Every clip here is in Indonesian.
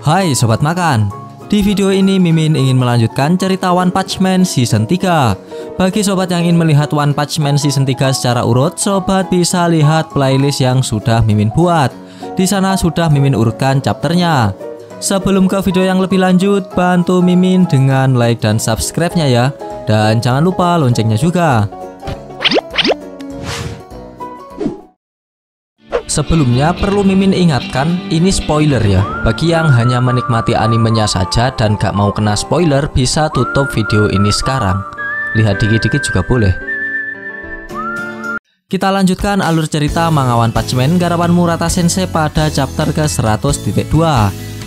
Hai Sobat Makan, di video ini Mimin ingin melanjutkan cerita One Punch Man Season 3. Bagi sobat yang ingin melihat One Punch Man Season 3 secara urut, sobat bisa lihat playlist yang sudah Mimin buat. Di sana sudah Mimin urutkan chapternya. Sebelum ke video yang lebih lanjut, bantu Mimin dengan like dan subscribe-nya ya. Dan jangan lupa loncengnya juga. Sebelumnya perlu Mimin ingatkan, ini spoiler ya. Bagi yang hanya menikmati animenya saja dan gak mau kena spoiler, bisa tutup video ini sekarang. Lihat dikit-dikit juga boleh. Kita lanjutkan alur cerita manga One Punch Man garapan Murata Sensei pada chapter ke 100.2.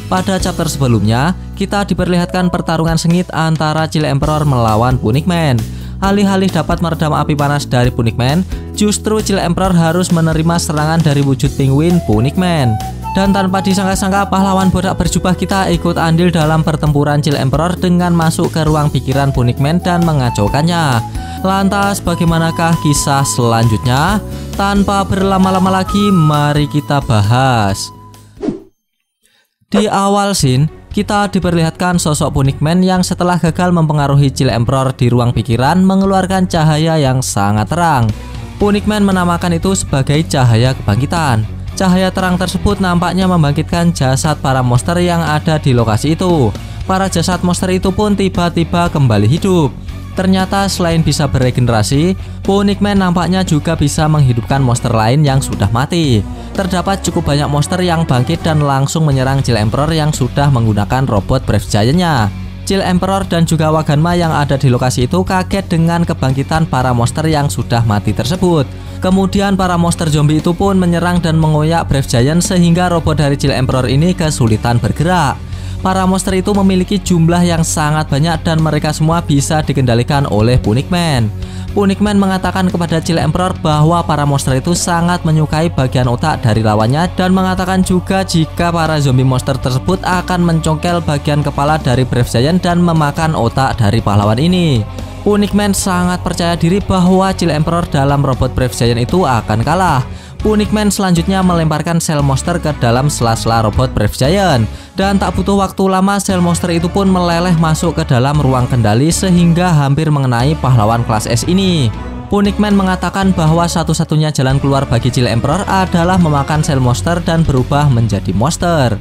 Pada chapter sebelumnya, kita diperlihatkan pertarungan sengit antara Chill Emperor melawan Punic Man. Alih-alih dapat meredam api panas dari Punic Man, justru Chill Emperor harus menerima serangan dari wujud penguin Punic Man. Dan tanpa disangka-sangka, pahlawan bodak berjubah kita ikut andil dalam pertempuran Chill Emperor dengan masuk ke ruang pikiran Punic Man dan mengacaukannya. Lantas bagaimanakah kisah selanjutnya? Tanpa berlama-lama lagi, mari kita bahas. Di awal scene, kita diperlihatkan sosok Punic Man yang setelah gagal mempengaruhi Chill Emperor di ruang pikiran mengeluarkan cahaya yang sangat terang. Punic Man menamakan itu sebagai cahaya kebangkitan. Cahaya terang tersebut nampaknya membangkitkan jasad para monster yang ada di lokasi itu. Para jasad monster itu pun tiba-tiba kembali hidup. Ternyata selain bisa beregenerasi, Punic Man nampaknya juga bisa menghidupkan monster lain yang sudah mati. Terdapat cukup banyak monster yang bangkit dan langsung menyerang Chill Emperor yang sudah menggunakan robot Brave Giant-nya. Chill Emperor dan juga Waganma yang ada di lokasi itu kaget dengan kebangkitan para monster yang sudah mati tersebut. Kemudian para monster zombie itu pun menyerang dan mengoyak Brave Giant sehingga robot dari Chill Emperor ini kesulitan bergerak. Para monster itu memiliki jumlah yang sangat banyak dan mereka semua bisa dikendalikan oleh Punic Man. Punic Man mengatakan kepada Chill Emperor bahwa para monster itu sangat menyukai bagian otak dari lawannya dan mengatakan juga jika para zombie monster tersebut akan mencongkel bagian kepala dari Brave Giant dan memakan otak dari pahlawan ini. Punic Man sangat percaya diri bahwa Chill Emperor dalam robot Brave Giant itu akan kalah. Punic Man selanjutnya melemparkan sel monster ke dalam sela-sela robot Brave Giant. Dan tak butuh waktu lama, sel monster itu pun meleleh masuk ke dalam ruang kendali sehingga hampir mengenai pahlawan kelas S ini. Punic Man mengatakan bahwa satu-satunya jalan keluar bagi Chill Emperor adalah memakan sel monster dan berubah menjadi monster.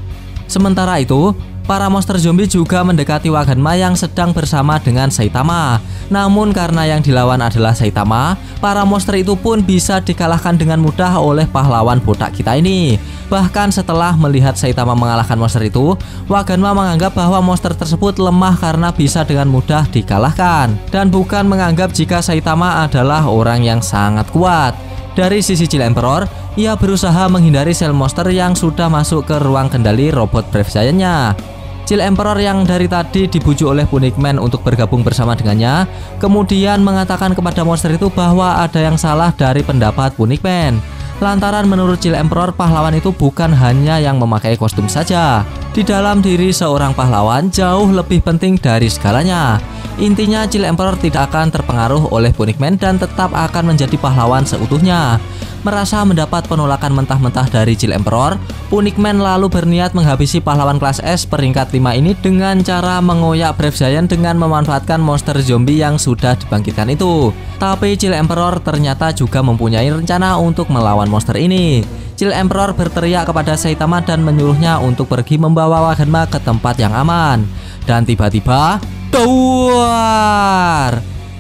Sementara itu, para monster zombie juga mendekati Waganma yang sedang bersama dengan Saitama. Namun karena yang dilawan adalah Saitama, para monster itu pun bisa dikalahkan dengan mudah oleh pahlawan botak kita ini. Bahkan setelah melihat Saitama mengalahkan monster itu, Waganma menganggap bahwa monster tersebut lemah karena bisa dengan mudah dikalahkan. Dan bukan menganggap jika Saitama adalah orang yang sangat kuat. Dari sisi Chill Emperor, ia berusaha menghindari sel monster yang sudah masuk ke ruang kendali robot Brave Giant-nya. Chill Emperor yang dari tadi dibujuk oleh Punic Man untuk bergabung bersama dengannya, kemudian mengatakan kepada monster itu bahwa ada yang salah dari pendapat Punic Man. Lantaran menurut Chill Emperor, pahlawan itu bukan hanya yang memakai kostum saja. Di dalam diri seorang pahlawan jauh lebih penting dari segalanya. Intinya Chill Emperor tidak akan terpengaruh oleh Punic Man dan tetap akan menjadi pahlawan seutuhnya. Merasa mendapat penolakan mentah-mentah dari Chill Emperor, Punic Man lalu berniat menghabisi pahlawan kelas S peringkat 5 ini dengan cara mengoyak Brave Giant dengan memanfaatkan monster zombie yang sudah dibangkitkan itu. Tapi Chill Emperor ternyata juga mempunyai rencana untuk melawan monster ini. Chill Emperor berteriak kepada Saitama dan menyuruhnya untuk pergi membawa Waganma ke tempat yang aman. Dan tiba-tiba, duar!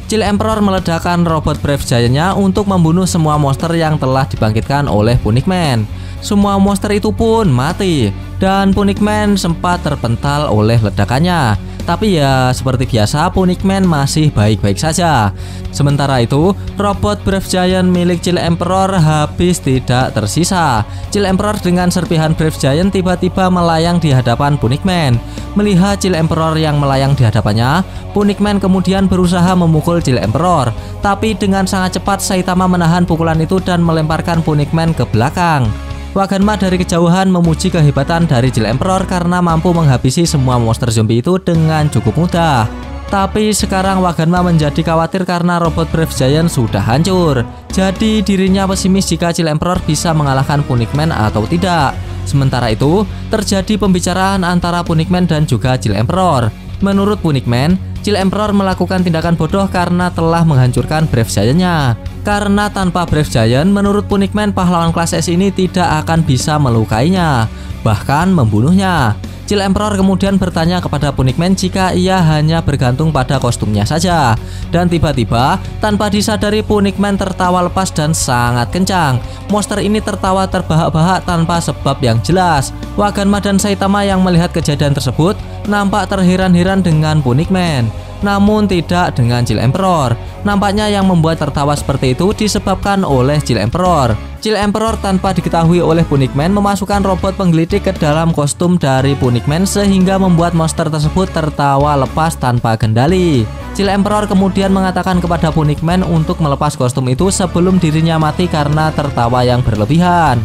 Chill Emperor meledakkan robot Brave Giant-nya untuk membunuh semua monster yang telah dibangkitkan oleh Punic Man. Semua monster itu pun mati dan Punic Man sempat terpental oleh ledakannya. Tapi ya seperti biasa, Punic Man masih baik-baik saja. Sementara itu, robot Brave Giant milik Chill Emperor habis tidak tersisa. Chill Emperor dengan serpihan Brave Giant tiba-tiba melayang di hadapan Punic Man. Melihat Chill Emperor yang melayang di hadapannya, Punic Man kemudian berusaha memukul Chill Emperor. Tapi dengan sangat cepat Saitama menahan pukulan itu dan melemparkan Punic Man ke belakang. Waganma dari kejauhan memuji kehebatan dari Chill Emperor karena mampu menghabisi semua monster zombie itu dengan cukup mudah. Tapi sekarang Waganma menjadi khawatir karena robot Brave Giant sudah hancur. Jadi dirinya pesimis jika Chill Emperor bisa mengalahkan Punicman atau tidak. Sementara itu, terjadi pembicaraan antara Punicman dan juga Chill Emperor. Menurut Punicman, Chill Emperor melakukan tindakan bodoh karena telah menghancurkan Brave Giant-nya. Karena tanpa Brave Giant, menurut Punicman pahlawan kelas S ini tidak akan bisa melukainya, bahkan membunuhnya. Chill Emperor kemudian bertanya kepada Punicman jika ia hanya bergantung pada kostumnya saja. Dan tiba-tiba, tanpa disadari Punicman tertawa lepas dan sangat kencang. Monster ini tertawa terbahak-bahak tanpa sebab yang jelas. Waganma dan Saitama yang melihat kejadian tersebut nampak terheran-heran dengan Punicman, namun tidak dengan Chill Emperor. Nampaknya yang membuat tertawa seperti itu disebabkan oleh Chill Emperor. Chill Emperor tanpa diketahui oleh Punicman memasukkan robot penggelidik ke dalam kostum dari Punicman sehingga membuat monster tersebut tertawa lepas tanpa kendali. Chill Emperor kemudian mengatakan kepada Punicman untuk melepas kostum itu sebelum dirinya mati karena tertawa yang berlebihan.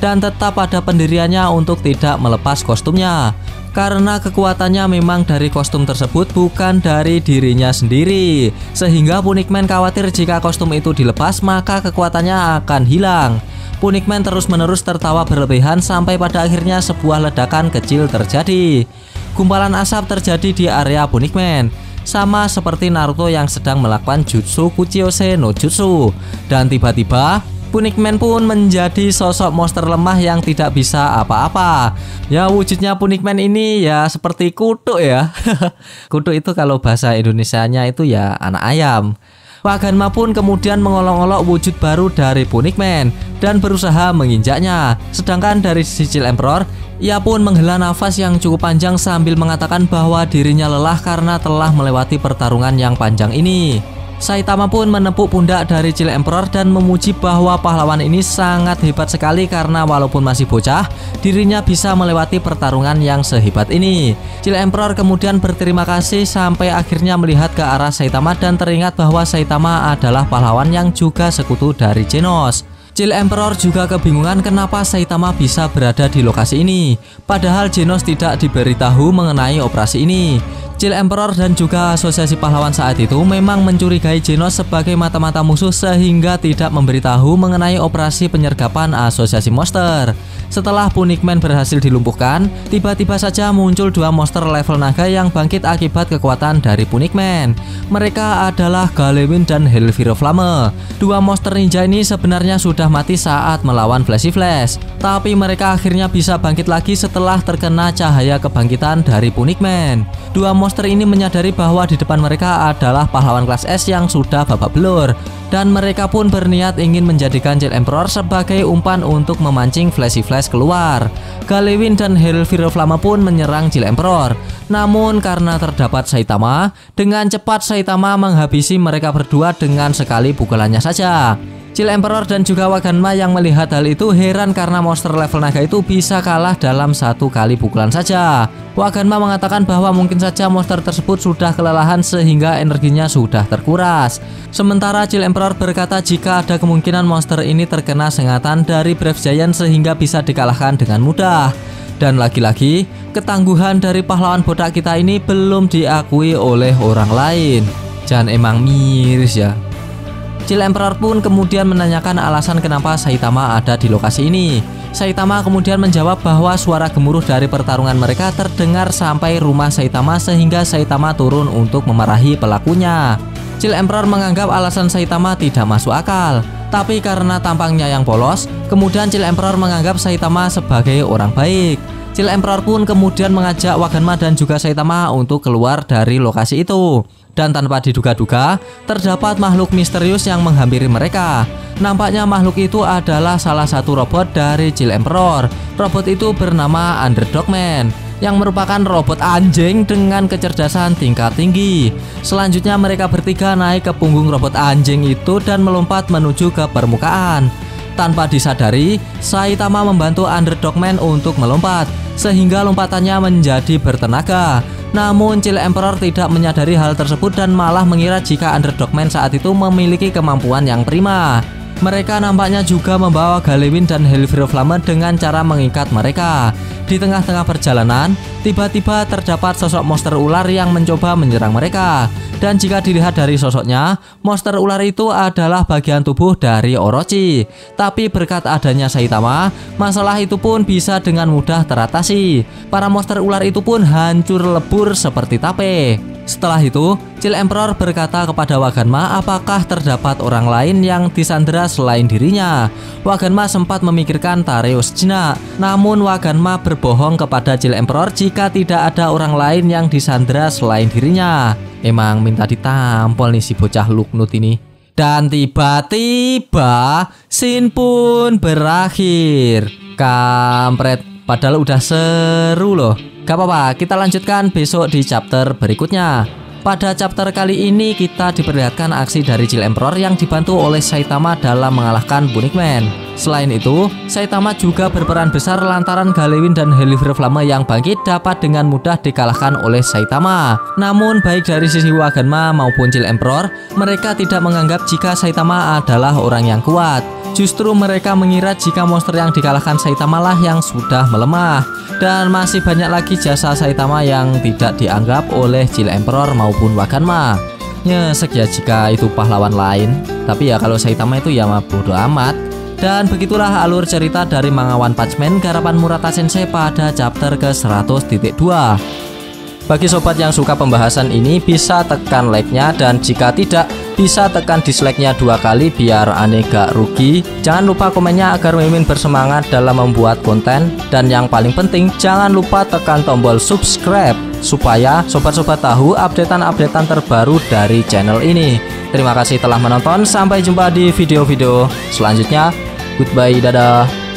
Dan tetap pada pendiriannya untuk tidak melepas kostumnya. Karena kekuatannya memang dari kostum tersebut, bukan dari dirinya sendiri. Sehingga Punicman khawatir jika kostum itu dilepas maka kekuatannya akan hilang. Punicman terus-menerus tertawa berlebihan sampai pada akhirnya sebuah ledakan kecil terjadi. Gumpalan asap terjadi di area Punicman, sama seperti Naruto yang sedang melakukan jutsu Kuchiyose no Jutsu. Dan tiba-tiba Punicman pun menjadi sosok monster lemah yang tidak bisa apa-apa. Ya, wujudnya Punicman ini ya seperti kutuk ya. Kutuk itu kalau bahasa Indonesianya itu ya anak ayam. Waganma pun kemudian mengolok-olok wujud baru dari Punicman dan berusaha menginjaknya. Sedangkan dari sisi Chill Emperor, ia pun menghela nafas yang cukup panjang sambil mengatakan bahwa dirinya lelah karena telah melewati pertarungan yang panjang ini. Saitama pun menepuk pundak dari Chill Emperor dan memuji bahwa pahlawan ini sangat hebat sekali karena walaupun masih bocah, dirinya bisa melewati pertarungan yang sehebat ini. Chill Emperor kemudian berterima kasih sampai akhirnya melihat ke arah Saitama dan teringat bahwa Saitama adalah pahlawan yang juga sekutu dari Genos. Chill Emperor juga kebingungan kenapa Saitama bisa berada di lokasi ini, padahal Genos tidak diberitahu mengenai operasi ini. Chill Emperor dan juga asosiasi pahlawan saat itu memang mencurigai Genos sebagai mata-mata musuh sehingga tidak memberitahu mengenai operasi penyergapan asosiasi monster. Setelah Punicman berhasil dilumpuhkan, tiba-tiba saja muncul dua monster level naga yang bangkit akibat kekuatan dari Punicman. Mereka adalah Galewin dan Hellfire Flame. Dua monster ninja ini sebenarnya sudah mati saat melawan Flashy Flash, tapi mereka akhirnya bisa bangkit lagi setelah terkena cahaya kebangkitan dari Punicman. Dua monster ini menyadari bahwa di depan mereka adalah pahlawan kelas S yang sudah babak belur, dan mereka pun berniat ingin menjadikan Chill Emperor sebagai umpan untuk memancing Flashy Flash keluar. Galewin dan Hellfire Flame pun menyerang Chill Emperor, namun karena terdapat Saitama, dengan cepat Saitama menghabisi mereka berdua dengan sekali pukulannya saja. Chill Emperor dan juga Waganma yang melihat hal itu heran karena monster level naga itu bisa kalah dalam satu kali pukulan saja. Waganma mengatakan bahwa mungkin saja monster tersebut sudah kelelahan sehingga energinya sudah terkuras. Sementara Chill Emperor berkata jika ada kemungkinan monster ini terkena sengatan dari Brave Giant sehingga bisa dikalahkan dengan mudah. Dan lagi-lagi, ketangguhan dari pahlawan botak kita ini belum diakui oleh orang lain. Jangan emang miris ya. Chill Emperor pun kemudian menanyakan alasan kenapa Saitama ada di lokasi ini. Saitama kemudian menjawab bahwa suara gemuruh dari pertarungan mereka terdengar sampai rumah Saitama sehingga Saitama turun untuk memarahi pelakunya. Chill Emperor menganggap alasan Saitama tidak masuk akal, tapi karena tampangnya yang polos, kemudian Chill Emperor menganggap Saitama sebagai orang baik. Chill Emperor pun kemudian mengajak Waganma dan juga Saitama untuk keluar dari lokasi itu. Dan tanpa diduga-duga, terdapat makhluk misterius yang menghampiri mereka. Nampaknya makhluk itu adalah salah satu robot dari Chill Emperor. Robot itu bernama Underdogman, yang merupakan robot anjing dengan kecerdasan tingkat tinggi. Selanjutnya mereka bertiga naik ke punggung robot anjing itu dan melompat menuju ke permukaan. Tanpa disadari, Saitama membantu Underdogman untuk melompat, sehingga lompatannya menjadi bertenaga. Namun Chill Emperor tidak menyadari hal tersebut dan malah mengira jika Underdogman saat itu memiliki kemampuan yang prima. Mereka nampaknya juga membawa Galewin dan Helifroflamme dengan cara mengikat mereka. Di tengah-tengah perjalanan, tiba-tiba terdapat sosok monster ular yang mencoba menyerang mereka. Dan jika dilihat dari sosoknya, monster ular itu adalah bagian tubuh dari Orochi. Tapi berkat adanya Saitama, masalah itu pun bisa dengan mudah teratasi. Para monster ular itu pun hancur lebur seperti tape. Setelah itu, Chill Emperor berkata kepada Waganma apakah terdapat orang lain yang disandera selain dirinya. Waganma sempat memikirkan Tareus jenak, namun Waganma berbohong kepada Chill Emperor jika tidak ada orang lain yang disandera selain dirinya. Emang minta ditampol nih si bocah Luknut ini. Dan tiba-tiba scene pun berakhir. Kampret, padahal udah seru loh. Gak apa-apa, kita lanjutkan besok di chapter berikutnya. Pada chapter kali ini kita diperlihatkan aksi dari Chill Emperor yang dibantu oleh Saitama dalam mengalahkan Bunikman. Selain itu, Saitama juga berperan besar lantaran Galewin dan Helifroflamme yang bangkit dapat dengan mudah dikalahkan oleh Saitama. Namun baik dari sisi Waganma maupun Chill Emperor, mereka tidak menganggap jika Saitama adalah orang yang kuat. Justru mereka mengira jika monster yang dikalahkan Saitama lah yang sudah melemah. Dan masih banyak lagi jasa Saitama yang tidak dianggap oleh Chill Emperor maupun Waganma. Nyesek ya jika itu pahlawan lain. Tapi ya kalau Saitama itu ya mah bodo amat. Dan begitulah alur cerita dari manga One Punch Man garapan Murata Sensei pada chapter ke 100.2. Bagi sobat yang suka pembahasan ini bisa tekan like-nya, dan jika tidak bisa tekan dislike-nya 2 kali biar aneh gak rugi. Jangan lupa komennya agar Mimin bersemangat dalam membuat konten, dan yang paling penting jangan lupa tekan tombol subscribe supaya sobat-sobat tahu updatean-updatean terbaru dari channel ini. Terima kasih telah menonton, sampai jumpa di video-video selanjutnya. Goodbye, dadah.